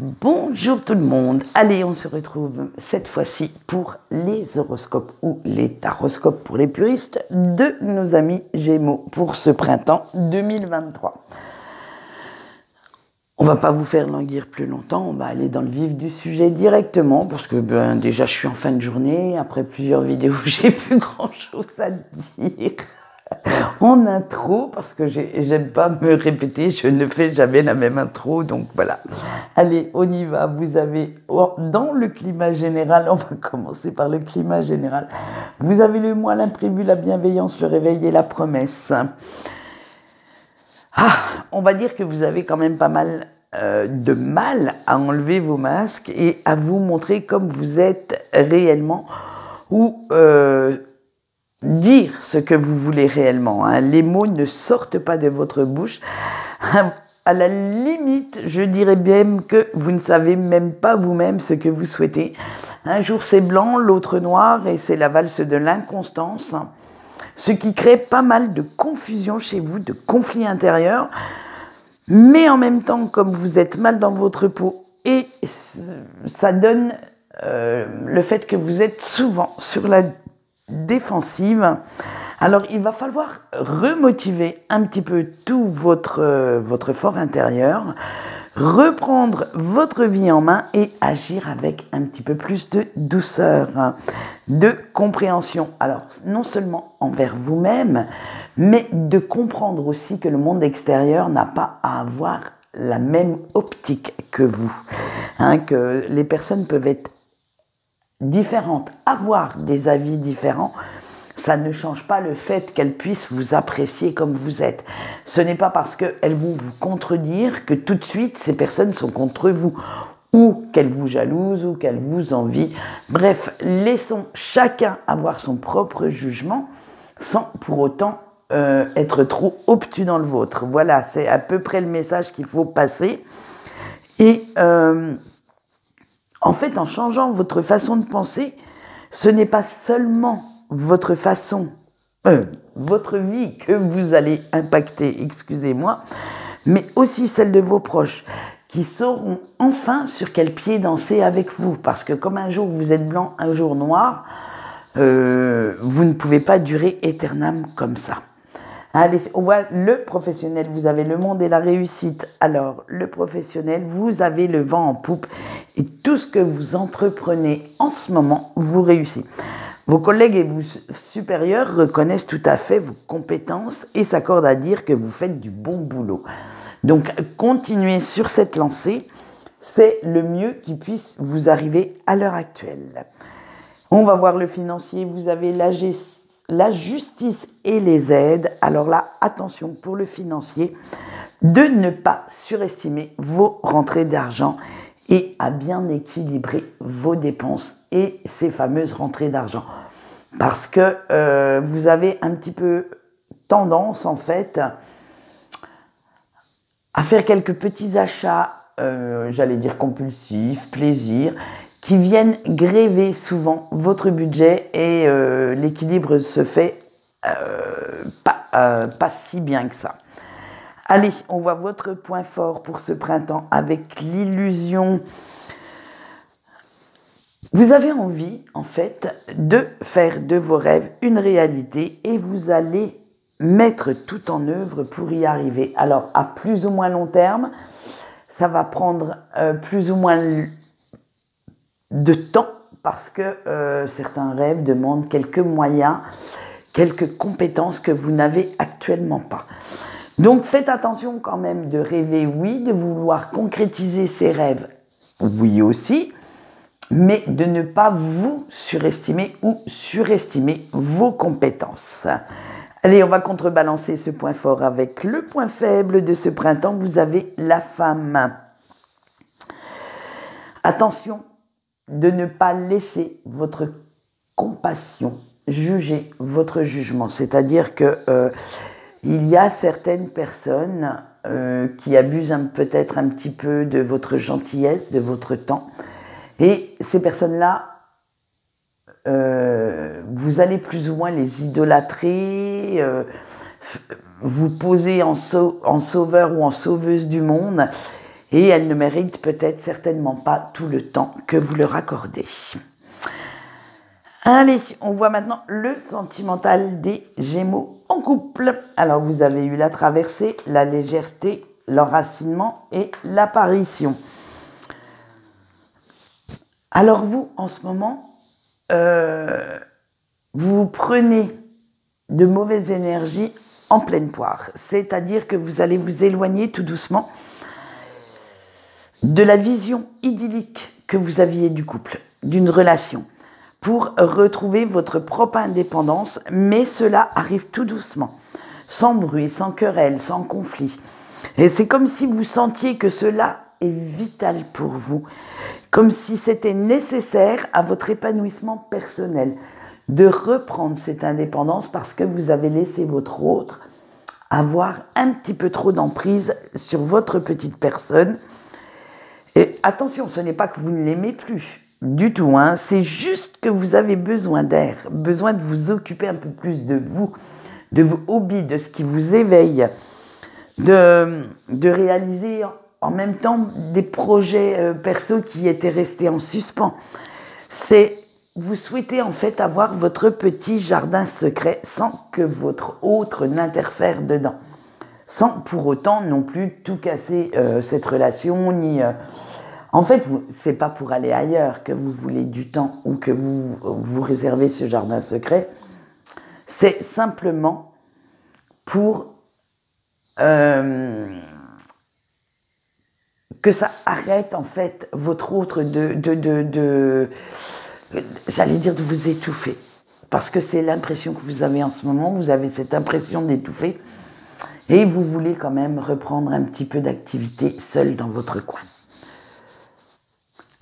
Bonjour tout le monde. Allez, on se retrouve cette fois-ci pour les horoscopes ou les taroscopes pour les puristes de nos amis Gémeaux pour ce printemps 2023. On va pas vous faire languir plus longtemps, on va aller dans le vif du sujet directement parce que déjà je suis en fin de journée, après plusieurs vidéos, j'ai plus grand-chose à dire. En intro, parce que j'aime pas me répéter, je ne fais jamais la même intro, donc voilà. Allez, on y va. Vous avez, dans le climat général, on va commencer par le climat général. Vous avez le mois, l'imprévu, la bienveillance, le réveil et la promesse. On va dire que vous avez quand même pas mal de mal à enlever vos masques et à vous montrer comme vous êtes réellement ou dire ce que vous voulez réellement. Les mots ne sortent pas de votre bouche. À la limite, je dirais bien que vous ne savez même pas vous-même ce que vous souhaitez. Un jour c'est blanc, l'autre noir, et c'est la valse de l'inconstance. Ce qui crée pas mal de confusion chez vous, de conflits intérieurs. Mais en même temps, comme vous êtes mal dans votre peau, et ça donne le fait que vous êtes souvent sur la défensive. Alors, il va falloir remotiver un petit peu tout votre fort intérieur, reprendre votre vie en main et agir avec un petit peu plus de douceur, de compréhension. Alors, non seulement envers vous-même, mais de comprendre aussi que le monde extérieur n'a pas à avoir la même optique que vous. Que les personnes peuvent être différentes, avoir des avis différents, ça ne change pas le fait qu'elles puissent vous apprécier comme vous êtes. Ce n'est pas parce qu'elles vont vous contredire que tout de suite ces personnes sont contre vous, ou qu'elles vous jalousent, ou qu'elles vous envient. Bref, laissons chacun avoir son propre jugement, sans pour autant être trop obtus dans le vôtre. Voilà, c'est à peu près le message qu'il faut passer. Et en fait, en changeant votre façon de penser, ce n'est pas seulement votre votre vie que vous allez impacter, excusez-moi, mais aussi celle de vos proches, qui sauront enfin sur quel pied danser avec vous. Parce que comme un jour vous êtes blanc, un jour noir, vous ne pouvez pas durer éternellement comme ça. Allez, on voit le professionnel, vous avez le monde et la réussite. Alors, le professionnel, vous avez le vent en poupe et tout ce que vous entreprenez en ce moment, vous réussissez. Vos collègues et vos supérieurs reconnaissent tout à fait vos compétences et s'accordent à dire que vous faites du bon boulot. Donc, continuez sur cette lancée, c'est le mieux qui puisse vous arriver à l'heure actuelle. On va voir le financier, vous avez la justice et les aides. Alors là, attention pour le financier, de ne pas surestimer vos rentrées d'argent et à bien équilibrer vos dépenses et ces fameuses rentrées d'argent. Parce que vous avez un petit peu tendance, en fait, à faire quelques petits achats, j'allais dire compulsifs, plaisir, qui viennent gréver souvent votre budget et l'équilibre se fait pas si bien que ça. Allez, on voit votre point fort pour ce printemps avec l'illusion. Vous avez envie, en fait, de faire de vos rêves une réalité et vous allez mettre tout en œuvre pour y arriver. Alors, à plus ou moins long terme, ça va prendre plus ou moins de temps parce que certains rêves demandent quelques moyens, quelques compétences que vous n'avez actuellement pas. Donc faites attention quand même de rêver, oui, de vouloir concrétiser ces rêves, oui aussi, mais de ne pas vous surestimer ou surestimer vos compétences. Allez, on va contrebalancer ce point fort avec le point faible de ce printemps, vous avez la femme. Attention de ne pas laisser votre compassion juger votre jugement. C'est-à-dire que il y a certaines personnes qui abusent peut-être un petit peu de votre gentillesse, de votre temps. Et ces personnes-là, vous allez plus ou moins les idolâtrer, vous poser en sauveur ou en sauveuse du monde. et elle ne mérite peut-être certainement pas tout le temps que vous leur accordez. Allez, on voit maintenant le sentimental des Gémeaux en couple. Alors, vous avez eu la traversée, la légèreté, l'enracinement et l'apparition. Alors vous, en ce moment, vous prenez de mauvaises énergies en pleine poire. C'est-à-dire que vous allez vous éloigner tout doucement de la vision idyllique que vous aviez du couple, d'une relation, pour retrouver votre propre indépendance, mais cela arrive tout doucement, sans bruit, sans querelle, sans conflit. Et c'est comme si vous sentiez que cela est vital pour vous, comme si c'était nécessaire à votre épanouissement personnel de reprendre cette indépendance parce que vous avez laissé votre autre avoir un petit peu trop d'emprise sur votre petite personne. Et attention, ce n'est pas que vous ne l'aimez plus du tout, hein. C'est juste que vous avez besoin d'air, besoin de vous occuper un peu plus de vos hobbies, de ce qui vous éveille, de réaliser en même temps des projets perso qui étaient restés en suspens. Vous souhaitez en fait avoir votre petit jardin secret sans que votre autre n'interfère dedans, sans pour autant non plus tout casser cette relation, ni... En fait, c'est pas pour aller ailleurs que vous voulez du temps ou que vous réservez ce jardin secret. C'est simplement pour que ça arrête en fait votre autre j'allais dire de vous étouffer. Parce que c'est l'impression que vous avez en ce moment, vous avez cette impression d'étouffer et vous voulez quand même reprendre un petit peu d'activité seul dans votre coin.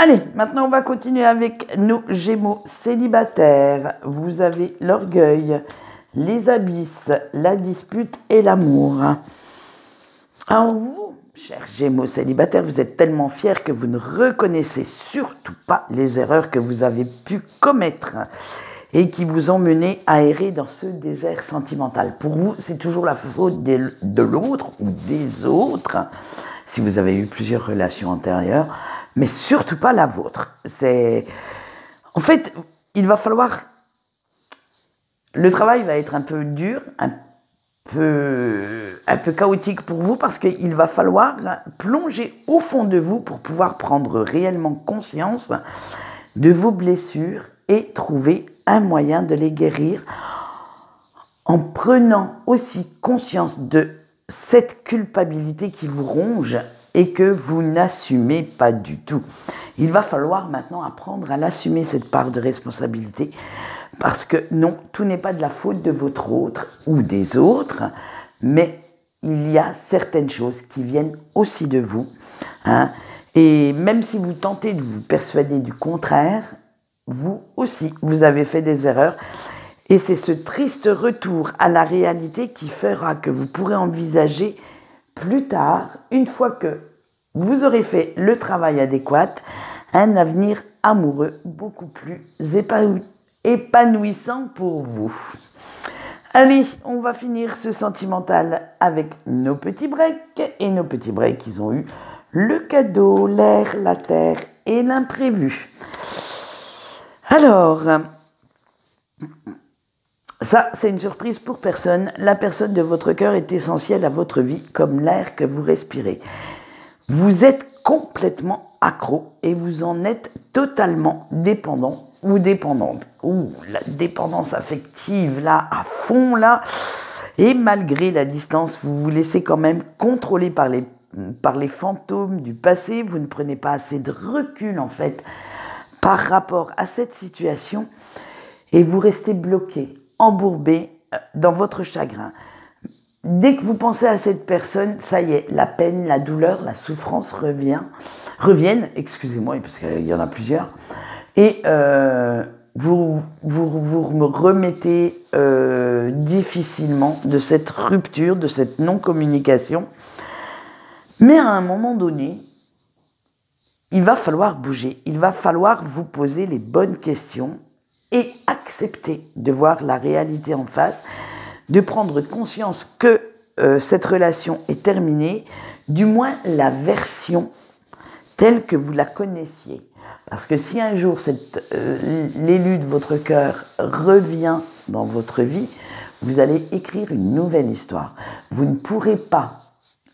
Allez, maintenant on va continuer avec nos Gémeaux célibataires. Vous avez l'orgueil, les abysses, la dispute et l'amour. Alors vous, chers Gémeaux célibataires, vous êtes tellement fiers que vous ne reconnaissez surtout pas les erreurs que vous avez pu commettre et qui vous ont mené à errer dans ce désert sentimental. Pour vous, c'est toujours la faute de l'autre ou des autres, si vous avez eu plusieurs relations antérieures, mais surtout pas la vôtre. En fait, il va falloir... Le travail va être un peu dur, un peu chaotique pour vous parce qu'il va falloir plonger au fond de vous pour pouvoir prendre réellement conscience de vos blessures et trouver un moyen de les guérir en prenant aussi conscience de cette culpabilité qui vous ronge et que vous n'assumez pas du tout. Il va falloir maintenant apprendre à l'assumer, cette part de responsabilité, parce que non, tout n'est pas de la faute de votre autre ou des autres, mais il y a certaines choses qui viennent aussi de vous, hein. Et même si vous tentez de vous persuader du contraire, vous aussi, vous avez fait des erreurs. Et c'est ce triste retour à la réalité qui fera que vous pourrez envisager plus tard, une fois que vous aurez fait le travail adéquat, un avenir amoureux beaucoup plus épanouissant pour vous. Allez, on va finir ce sentimental avec nos petits breaks. Et nos petits breaks, ils ont eu le cadeau, l'air, la terre et l'imprévu. Alors, ça, c'est une surprise pour personne. La personne de votre cœur est essentielle à votre vie, comme l'air que vous respirez. Vous êtes complètement accro et vous en êtes totalement dépendant ou dépendante. Ouh, la dépendance affective, là, à fond, là. Et malgré la distance, vous vous laissez quand même contrôler par les fantômes du passé. Vous ne prenez pas assez de recul, en fait, par rapport à cette situation. Et vous restez bloqué, embourbé dans votre chagrin. Dès que vous pensez à cette personne, ça y est, la peine, la douleur, la souffrance reviennent, excusez-moi, parce qu'il y en a plusieurs, et vous remettez difficilement de cette rupture, de cette non-communication. Mais à un moment donné, il va falloir bouger, il va falloir vous poser les bonnes questions et accepter de voir la réalité en face, de prendre conscience que cette relation est terminée, du moins la version telle que vous la connaissiez. Parce que si un jour l'élu de votre cœur revient dans votre vie, vous allez écrire une nouvelle histoire. Vous ne pourrez pas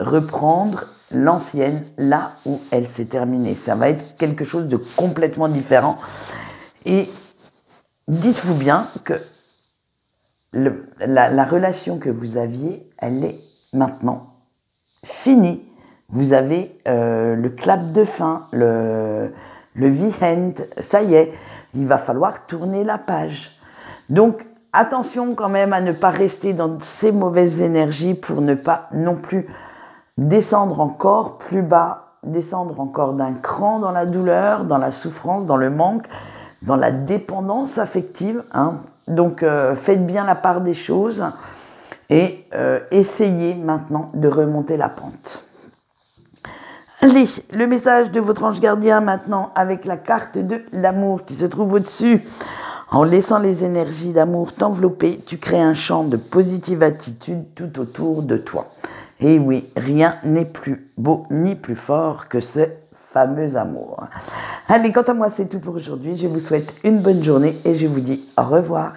reprendre l'ancienne là où elle s'est terminée. Ça va être quelque chose de complètement différent. Et dites-vous bien que la relation que vous aviez, elle est maintenant finie. Vous avez le clap de fin, le the end, ça y est, il va falloir tourner la page. Donc, attention quand même à ne pas rester dans ces mauvaises énergies pour ne pas non plus descendre encore plus bas, descendre encore d'un cran dans la douleur, dans la souffrance, dans le manque, dans la dépendance affective. Hein. Donc, faites bien la part des choses et essayez maintenant de remonter la pente. Allez, le message de votre ange gardien maintenant avec la carte de l'amour qui se trouve au-dessus. En laissant les énergies d'amour t'envelopper, tu crées un champ de positive attitude tout autour de toi. Et oui, rien n'est plus beau ni plus fort que ce fameux amour. Allez, quant à moi, c'est tout pour aujourd'hui. Je vous souhaite une bonne journée et je vous dis au revoir.